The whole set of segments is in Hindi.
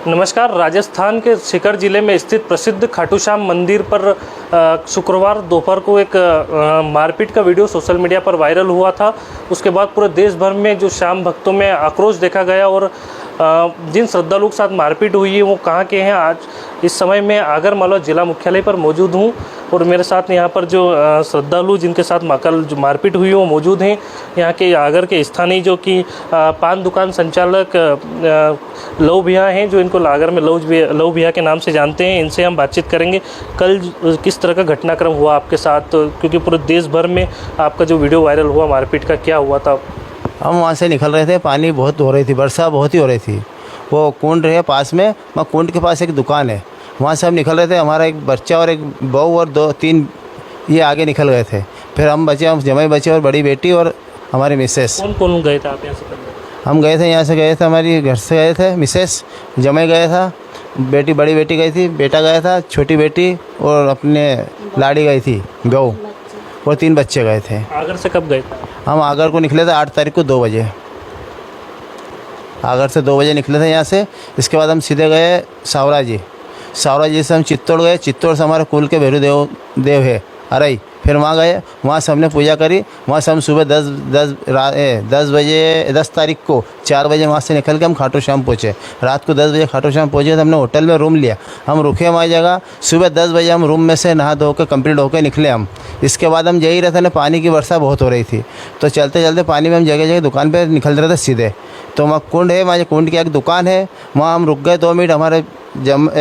नमस्कार। राजस्थान के सीकर जिले में स्थित प्रसिद्ध खाटू श्याम मंदिर पर शुक्रवार दोपहर को एक मारपीट का वीडियो सोशल मीडिया पर वायरल हुआ था। उसके बाद पूरे देश भर में जो श्याम भक्तों में आक्रोश देखा गया और जिन श्रद्धालुओं के साथ मारपीट हुई है वो कहाँ के हैं। आज इस समय मैं आगरमालवा जिला मुख्यालय पर मौजूद हूँ और मेरे साथ यहाँ पर जो श्रद्धालु जिनके साथ कल जो मारपीट हुई है वो मौजूद हैं। यहाँ के आगर के स्थानीय जो कि पान दुकान संचालक लव भैया हैं, जो इनको आगर में लव भैया के नाम से जानते हैं। इनसे हम बातचीत करेंगे कल किस तरह का घटनाक्रम हुआ आपके साथ, क्योंकि पूरे देश भर में आपका जो वीडियो वायरल हुआ मारपीट का, क्या हुआ था? हम वहाँ से निकल रहे थे, पानी बहुत हो रही थी, वर्षा बहुत ही हो रही थी। वो कुंड है पास में, वहाँ कुंड के पास एक दुकान है, वहाँ से हम निकल रहे थे। हमारा एक बच्चा और एक बहू और 2-3 ये आगे निकल गए थे। फिर हम बचे, हम जमाई बचे और बड़ी बेटी और हमारी मिसेस। कौन कौन गए थे आप यहाँ से पहले? हम गए थे, यहाँ से गए थे, हमारी घर से गए थे, मिसेस, जमाई गया था, बेटी बड़ी बेटी गई थी, बेटा गया था, छोटी बेटी और अपने लाड़ी गई थी बहू, और 3 बच्चे गए थे। आगर से कब गए थे? हम आगर को निकले थे 8 तारीख को 2 बजे। आगर से 2 बजे निकले थे यहाँ से। इसके बाद हम सीधे गए सावरा जी से हम चित्तौड़ गए। चित्तौड़ से हमारे कुल के भैरू देव है अरई। फिर वहाँ गए, वहाँ से हमने पूजा करी। वहाँ से हम सुबह 10 तारीख को 4 बजे वहाँ से निकल के हम खाटू श्याम पहुँचे। रात को 10 बजे खाटू श्याम पहुँचे तो हमने होटल में रूम लिया, हम रुके हमारी जगह। सुबह 10 बजे हम रूम में से नहा धो के कंप्लीट होकर निकले हम। इसके बाद हम यही रहते ना, पानी की वर्षा बहुत हो रही थी, तो चलते चलते पानी में हम जगह जगह दुकान पर निकल रहे थे सीधे। तो वहाँ कुंड है, वहाँ कुंड की एक दुकान है, वहाँ हम रुक गए 2 मिनट। हमारे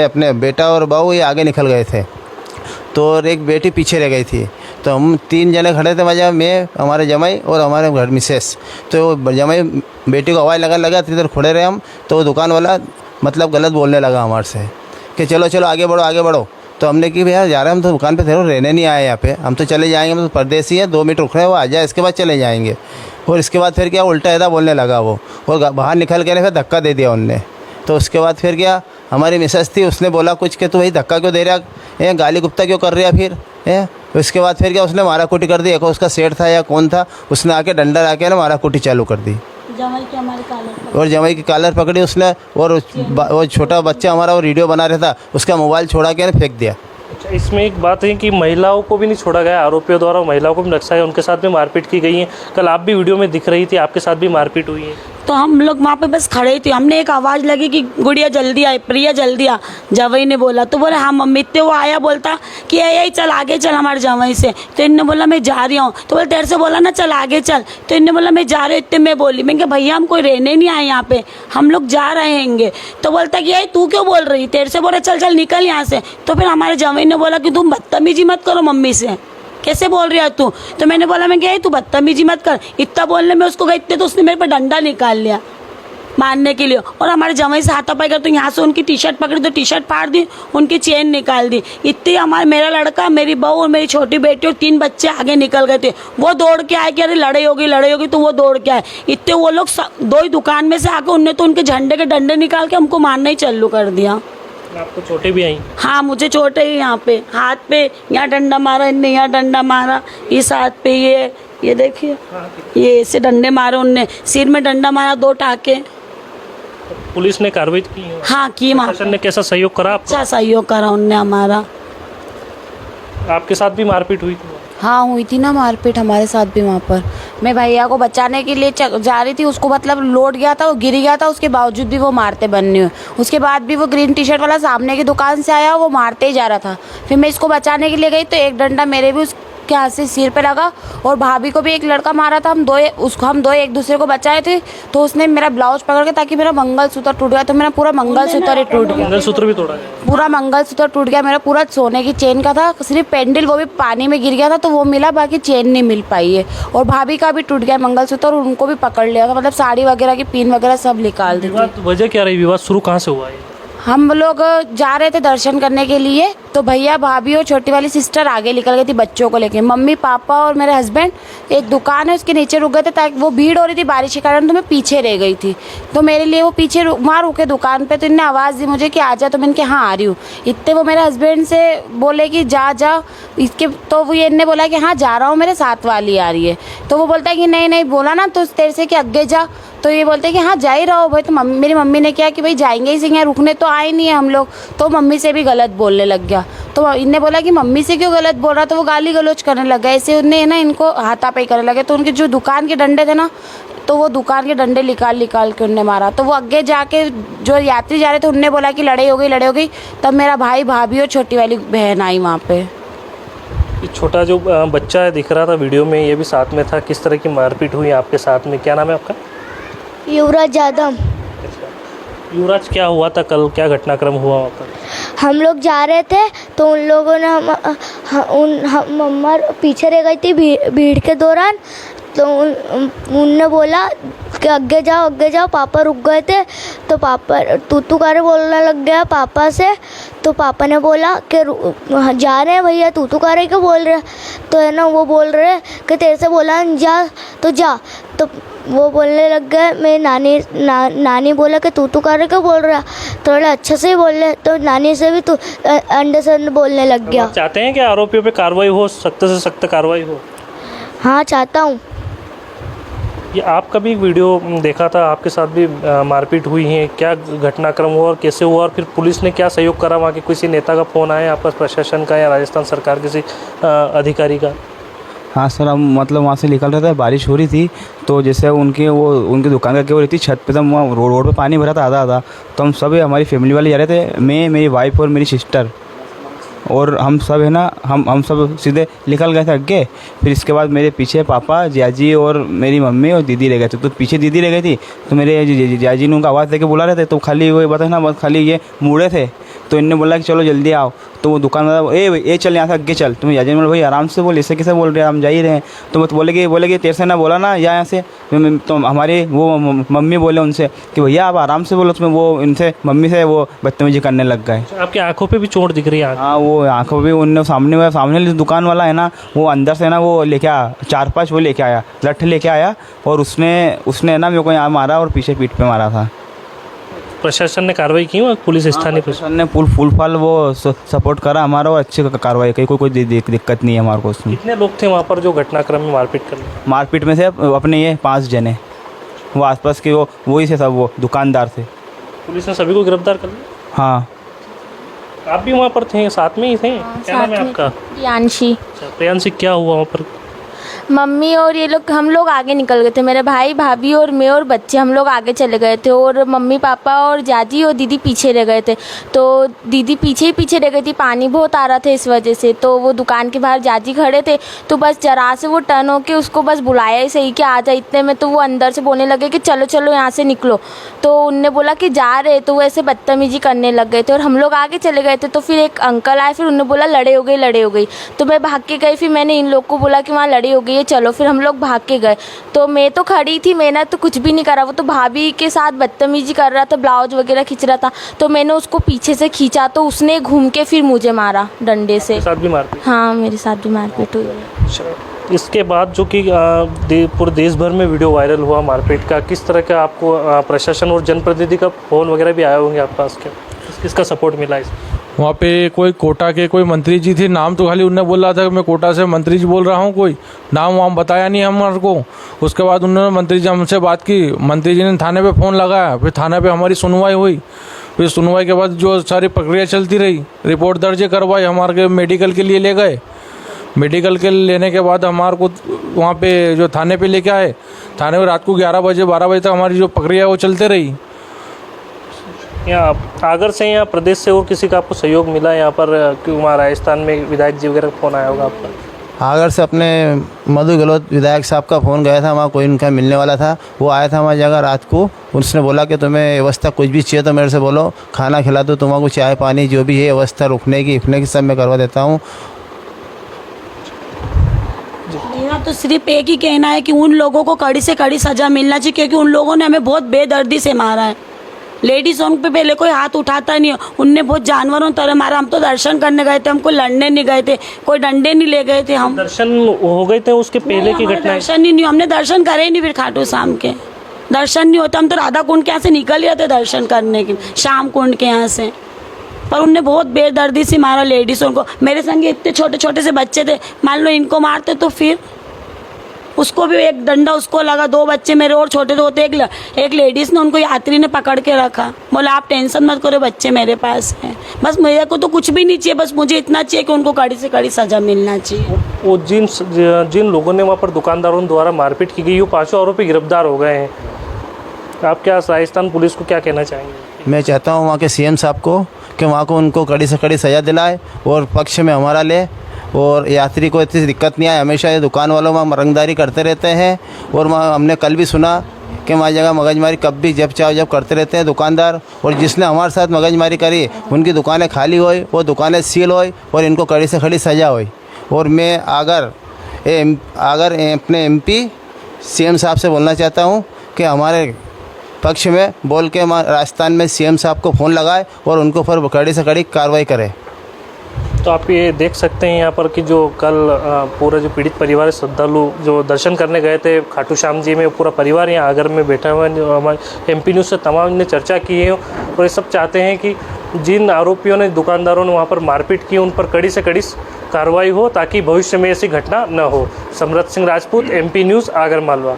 अपने बेटा और बहू ये आगे निकल गए थे, तो और एक बेटी पीछे रह गई थी। तो हम 3 जने खड़े थे, मैं, हमारे जमाई और हमारे घर मिसेस। तो जमाई बेटी को आवाज़ लगा इधर खड़े रहे हम। तो वो दुकान वाला मतलब गलत बोलने लगा हमारे से कि चलो चलो आगे बढ़ो। तो हमने कि भैया जा रहे हम तो दुकान पे थे, रहने नहीं आए यहाँ पे, हम तो चले जाएंगे, हम तो परदेसी है, 2 मिनट रुक रहे हैं, वो आ जाए इसके बाद चले जाएंगे। और इसके बाद फिर क्या उल्टा ऐसा बोलने लगा वो, और बाहर निकल के फिर धक्का दे दिया उनने। तो उसके बाद फिर क्या, हमारी मिसेस थी, उसने बोला कुछ कि तू भाई धक्का क्यों दे रहा है, गाली गुप्ता क्यों कर रहा फिर है। उसके बाद फिर क्या, उसने मारा कुटी कर दी। एक उसका सेठ था या कौन था, उसने आके डंडा आके ना मारा कुटी चालू कर दी। जमाई की कॉलर पकड़ी उसने, और वो छोटा बच्चा हमारा वो वीडियो बना रहा था, उसका मोबाइल छोड़ा के ना फेंक दिया। अच्छा, इसमें एक बात है कि महिलाओं को भी नहीं छोड़ा गया, आरोपियों द्वारा महिलाओं को भी रखा है, उनके साथ भी मारपीट की गई है। कल आप भी वीडियो में दिख रही थी, आपके साथ भी मारपीट हुई है। तो हम लोग वहाँ पे बस खड़े थे, हमने एक आवाज़ लगी कि गुड़िया जल्दी आए, प्रिया जल्दी आ। जवाई ने बोला, तो बोले हाँ मम्मी। इतने वो आया बोलता कि यही चल आगे चल हमारे जवाई से। तो इनने बोला मैं जा रही हूँ। तो बोले तेरे से बोला ना चल आगे चल। तो इनने बोला मैं जा रही हूँ। इतने मैं बोली, मैं भैया हम कोई रहने नहीं आए यहाँ पे, हम लोग जा रहेंगे। तो बोलता कि यही तू क्यों बोल रही, तेरे से बोले चल चल निकल यहाँ से। तो फिर हमारे जवाई ने बोला कि तुम बदतमीजी मत करो मम्मी से, कैसे बोल रही है तू। तो मैंने बोला मैं क्या तू बदतमीजी मत कर। इतना बोलने में उसको गई, इतने तो उसने मेरे पर डंडा निकाल लिया मारने के लिए। और हमारे जमाई से हाथापाई कर, तो यहाँ से उनकी टी-शर्ट पकड़ी तो टी-शर्ट फाड़ दी, उनकी चेन निकाल दी। इतनी मेरा लड़का, मेरी बहू और मेरी छोटी बेटी और 3 बच्चे आगे निकल गए थे। वो दौड़ के आए कि अरे लड़ाई होगी, तो वो दौड़ के आए। इतने वो लोग 2 ही दुकान में से आके उनने तो उनके झंडे के डंडे निकाल के हमको मारना ही चालू कर दिया। आपको चोटें भी आई? हाँ मुझे चोटें ही, यहाँ पे हाथ पे यहाँ डंडा मारा इनने, यहाँ डंडा मारा, इस हाथ पे ये देखिए, ये ऐसे डंडे मारे उनने, सिर में डंडा मारा, 2 टाके। पुलिस ने कार्रवाई की? हाँ की। प्रशासन ने कैसा सहयोग करा? अच्छा सहयोग करा उनने हमारा। आपके साथ भी मारपीट हुई थी? हाँ हुई थी ना मारपीट हमारे साथ भी वहाँ पर। मैं भैया को बचाने के लिए जा रही थी, उसको मतलब लोट गया था, वो गिर गया था, उसके बावजूद भी वो मारते बनने हुए। उसके बाद भी वो ग्रीन टी-शर्ट वाला सामने की दुकान से आया, वो मारते ही जा रहा था। फिर मैं इसको बचाने के लिए गई तो एक डंडा मेरे भी उसके हाथ से सिर पे लगा, और भाभी को भी एक लड़का मारा था। हम दो एक दूसरे को बचाए थे। तो उसने मेरा ब्लाउज पकड़ के, ताकि मेरा मंगलसूत्र टूट गया, तो मेरा पूरा मंगलसूत्र ही टूट गया। मंगलसूत्र भी तोड़ा गया? पूरा मंगलसूत्र टूट गया मेरा, पूरा सोने की चेन का था, सिर्फ पेंडल वो भी पानी में गिर गया था तो वो मिला, बाकी चेन नहीं मिल पाई है। और भाभी का भी टूट गया मंगलसूत्र, और उनको भी पकड़ लिया था, मतलब साड़ी वगैरह की पिन वगैरह सब निकाल दी। वजह क्या रही? विवाद शुरू कहाँ से हुआ है? हम लोग जा रहे थे दर्शन करने के लिए, तो भैया भाभी और छोटी वाली सिस्टर आगे निकल गई थी बच्चों को लेके। मम्मी पापा और मेरे हस्बैंड, एक दुकान है उसके नीचे रुक गए थे ताकि वो भीड़ हो रही थी बारिश के कारण, तो मैं पीछे रह गई थी। तो मेरे लिए वो पीछे वहाँ रुके दुकान पे, तो इनने आवाज़ दी मुझे कि आ जा, तो मैंने कहा हाँ आ रही हूँ। इतने वो मेरे हस्बैंड से बोले कि जा जा इसके, तो वो इनने बोला कि हाँ जा रहा हूँ, मेरे साथ वाली आ रही है। तो वो बोलता है कि नहीं नहीं बोला ना तो तेरे से कि आगे जा, तो ये बोलते हैं कि हाँ जा ही रहो भाई। तो मेरी मम्मी ने किया कि भाई जाएंगे ही सही, रुकने तो आए नहीं है हम लोग। तो मम्मी से भी गलत बोलने लग गया। तो इनने बोला कि मम्मी से क्यों गलत बोल रहा, तो वो गाली गलौज करने लग गया। ऐसे उनने ना इनको हाथापाई करने लगे। तो उनके जो दुकान के डंडे थे ना, तो वो दुकान के डंडे निकाल के उनने मारा। तो वो आगे जाके जो यात्री जा रहे थे उनने बोला कि लड़ाई हो गई। तब मेरा भाई भाभी और छोटी वाली बहन आई वहाँ पे। ये छोटा जो बच्चा है दिख रहा था वीडियो में, ये भी साथ में था। किस तरह की मारपीट हुई आपके साथ में? क्या नाम है आपका? युवराज यादव। युवराज, क्या हुआ था कल, क्या घटनाक्रम हुआ वहाँ पर? हम लोग जा रहे थे तो उन लोगों ने मम्मा पीछे रह गई थी भीड़ के दौरान। तो उनने बोला कि आगे जाओ। पापा रुक गए थे तो पापा तू करे बोलने लग गया पापा से। तो पापा ने बोला कि जा रहे हैं भैया, तू करे क्यों बोल रहे? तो है ना वो बोल रहे कि तेरे से बोला जा तो जा। तो वो बोलने लग गए, मेरी नानी बोला कि तू करे क्यों बोल रहा, थोड़ा अच्छे से ही बोल रहे। तो नानी से भी तू अंडे से बोलने लग गया। चाहते हैं कि आरोपियों पे कार्रवाई हो, सख्त से सख्त कार्रवाई हो? हाँ चाहता हूँ। ये आपका भी वीडियो देखा था, आपके साथ भी मारपीट हुई है। क्या घटनाक्रम हुआ और कैसे हुआ, और फिर पुलिस ने क्या सहयोग करा? वहाँ के किसी नेता का फ़ोन आया आपस प्रशासन का या राजस्थान सरकार किसी अधिकारी का? हाँ सर, हम मतलब वहाँ से निकल रहे थे, बारिश हो रही थी। तो जैसे उनकी दुकान का क्या हो रही थी, छत पे तो वहाँ रोड पे पानी भरा था आधा। तो हम सब हमारी फैमिली वाले जा रहे थे, मैं, मेरी वाइफ और मेरी सिस्टर, और हम सब है ना हम सब सीधे निकल गए थे आगे। फिर इसके बाद मेरे पीछे पापा, जियाजी और मेरी मम्मी और दीदी रह गए थे। तो पीछे दीदी रह गई थी, तो मेरे जियाजी ने उनका आवाज़ देके बुला रहे थे। तो खाली वो बता ना, बस खाली ये मुड़े थे। तो इनने बोला कि चलो जल्दी आओ। तो वो दुकानदार ए चल यहाँ से आगे चल। तो मैं जियाजी ने बोला भाई आराम से बोल, ऐसे कैसे बोल रहे हैं, हम जा ही रहे हैं। तो वो बोले कि तेरे से ना बोला ना यहाँ से। तो हमारे वो मम्मी बोले उनसे कि भैया आप आराम से बोलो। उसमें वो इनसे मम्मी से वो बदतमीजी करने लग गए। आपकी आंखों पे भी चोट दिख रही है? हाँ, वो आंखों पे उनने सामने दुकान वाला है ना, वो अंदर से ना वो लेके आया 4-5 वो लेके आया, लठ लेके आया, और उसने ना मेरे को यहाँ मारा और पीछे पीठ पे मारा था। प्रशासन ने कार्रवाई की? पुलिस स्थानीय प्रशासन ने फुल फाल वो सपोर्ट करा हमारा, और अच्छी कार्रवाई की, कोई दिक्कत नहीं है हमारे को उसमें। कितने लोग थे वहाँ पर जो घटनाक्रम में मारपीट में से अपने ये 5 जने, वो आसपास के वही थे सब, वो दुकानदार थे। पुलिस ने सभी को गिरफ्तार कर लिया? हाँ। आप भी वहाँ पर थे, साथ में ही थे? क्या नाम है आपका? प्रियांशी। प्रियांशी, क्या हुआ वहाँ पर? मम्मी और ये लोग, हम लोग आगे निकल गए थे, मेरे भाई भाभी और मैं और बच्चे, हम लोग आगे चले गए थे, और मम्मी पापा और जाजी और दीदी पीछे रह गए थे। तो दीदी पीछे रह गई थी, पानी बहुत आ रहा था इस वजह से। तो वो दुकान के बाहर जाजी खड़े थे, तो बस जरा से वो टर्न होके उसको बस बुलाया ही सही कि आ जा। इतने में तो वो अंदर से बोलने लगे कि चलो चलो यहाँ से निकलो। तो उनने बोला कि जा रहे, तो वो ऐसे बदतमीजी करने लग गए थे, और हम लोग आगे चले गए थे। तो फिर एक अंकल आए, फिर उन्होंने बोला लड़ाई हो गई। तो मैं भाग के गई, फिर मैंने इन लोग को बोला कि वहाँ लड़ाई हो गई है, चलो। फिर हम लोग भाग के गए। तो मैं तो खड़ी थी, मैंने तो कुछ भी नहीं करा, वो तो भाभी के साथ बदतमीजी कर रहा था, ब्लाउज वगैरह खींच रहा था। तो मैंने उसको पीछे से खींचा, तो उसने घूम के फिर मुझे मारा डंडे से। साथ भी मारपीट? हाँ, मेरे साथ भी मारपीट हुई। इसके बाद जो कि पूरे देश भर में वीडियो वायरल हुआ मारपीट का, किस तरह का आपको प्रशासन और जनप्रतिनिधि का फ़ोन वगैरह भी आए होंगे आपके पास? किसका सपोर्ट मिला इस? वहाँ पे कोई कोटा के कोई मंत्री जी थे, नाम तो खाली उनने बोल रहा था कि मैं कोटा से मंत्री जी बोल रहा हूँ, कोई नाम वहाँ बताया नहीं हमारे को। उसके बाद उन्होंने मंत्री जी हमसे बात की, मंत्री जी ने थाने पे फ़ोन लगाया, फिर थाने पे हमारी सुनवाई हुई। फिर सुनवाई के बाद जो सारी प्रक्रिया चलती रही, रिपोर्ट दर्ज करवाई, हमारे मेडिकल के लिए ले गए। मेडिकल के लेने के बाद हमारे को वहाँ पे जो थाने पे लेके आए, थाने में रात को 11 बजे 12 बजे तक हमारी जो प्रक्रिया है वो चलते रही। यहाँ आगर से या प्रदेश से और किसी का आपको सहयोग मिला यहाँ पर? क्यों वहाँ राजस्थान में विधायक जी वगैरह का फ़ोन आया होगा आपका? आगर से अपने मधु गहलोत विधायक साहब का फ़ोन गया था, वहाँ कोई उनका मिलने वाला था, वो आया था हमारी जगह रात को। उसने बोला कि तुम्हें व्यवस्था कुछ भी चाहिए तो मेरे से बोलो, खाना खिला दो, तुम्हारा चाय पानी जो भी है व्यवस्था, रुकने की सब मैं करवा देता हूँ। मेरा तो सिर्फ एक ही कहना है कि उन लोगों को कड़ी से कड़ी सज़ा मिलना चाहिए, क्योंकि उन लोगों ने हमें बहुत बेदर्दी से मारा है। लेडीज़ों पे पहले कोई हाथ उठाता नहीं है। उनने बहुत जानवरों तरह मारा। हम तो दर्शन करने गए थे, हमको लड़ने नहीं गए थे, कोई डंडे नहीं ले गए थे। हम दर्शन हो गए थे उसके पहले की हमारे घटना है? दर्शन ही नहीं, हमने दर्शन करे ही नहीं। फिर खाटू शाम के दर्शन नहीं होता। हम तो राधा कुंड के यहाँ से निकल ही थे दर्शन करने के, शाम कुंड के यहाँ से। पर उनने बहुत बेदर्दी से मारा लेडीज़ों को। मेरे संग इतने छोटे छोटे से बच्चे थे, मान लो इनको मारते तो फिर उसको भी एक डंडा उसको लगा। 2 बच्चे मेरे और छोटे होते। एक लेडीज़ ने उनको यात्री ने पकड़ के रखा, बोला आप टेंशन मत करो, बच्चे मेरे पास हैं। बस मेरे को तो कुछ भी नहीं चाहिए, बस मुझे इतना चाहिए कि उनको कड़ी से कड़ी सज़ा मिलना चाहिए। वो जिन लोगों ने वहाँ पर दुकानदारों द्वारा मारपीट की गई, वो 5 आरोपी गिरफ्तार हो गए हैं। आप क्या राजस्थान पुलिस को क्या कहना चाहेंगे? मैं चाहता हूँ वहाँ के सीएम साहब को कि वहाँ को उनको कड़ी से कड़ी सज़ा दिलाए और पक्ष में हमारा ले, और यात्री को इतनी दिक्कत नहीं आए। हमेशा ये दुकान वालों वहाँ रंगदारी करते रहते हैं, और वहाँ हमने कल भी सुना कि वहाँ जगह मगजमारी कब भी जब चाहो जब करते रहते हैं दुकानदार। और जिसने हमारे साथ मगजमारी करी उनकी दुकानें खाली होई, वो दुकानें सील होई, और इनको कड़ी से कड़ी सज़ा हुई। और मैं अगर अपने MP CM साहब से बोलना चाहता हूँ कि हमारे पक्ष में बोल के राजस्थान में CM साहब को फ़ोन लगाए और उनको पर कड़ी से कड़ी कार्रवाई करे। तो आप ये देख सकते हैं यहाँ पर कि जो कल पूरा जो पीड़ित परिवार श्रद्धालु जो दर्शन करने गए थे खाटू श्याम जी में, पूरा परिवार यहाँ आगर में बैठा हुआ है। जो हमारे MP न्यूज़ से तमाम ने चर्चा की है, और ये सब चाहते हैं कि जिन आरोपियों ने दुकानदारों ने वहाँ पर मारपीट की उन पर कड़ी से कड़ी कार्रवाई हो, ताकि भविष्य में ऐसी घटना न हो। समरत सिंह राजपूत, MP न्यूज़, आगर मालवा।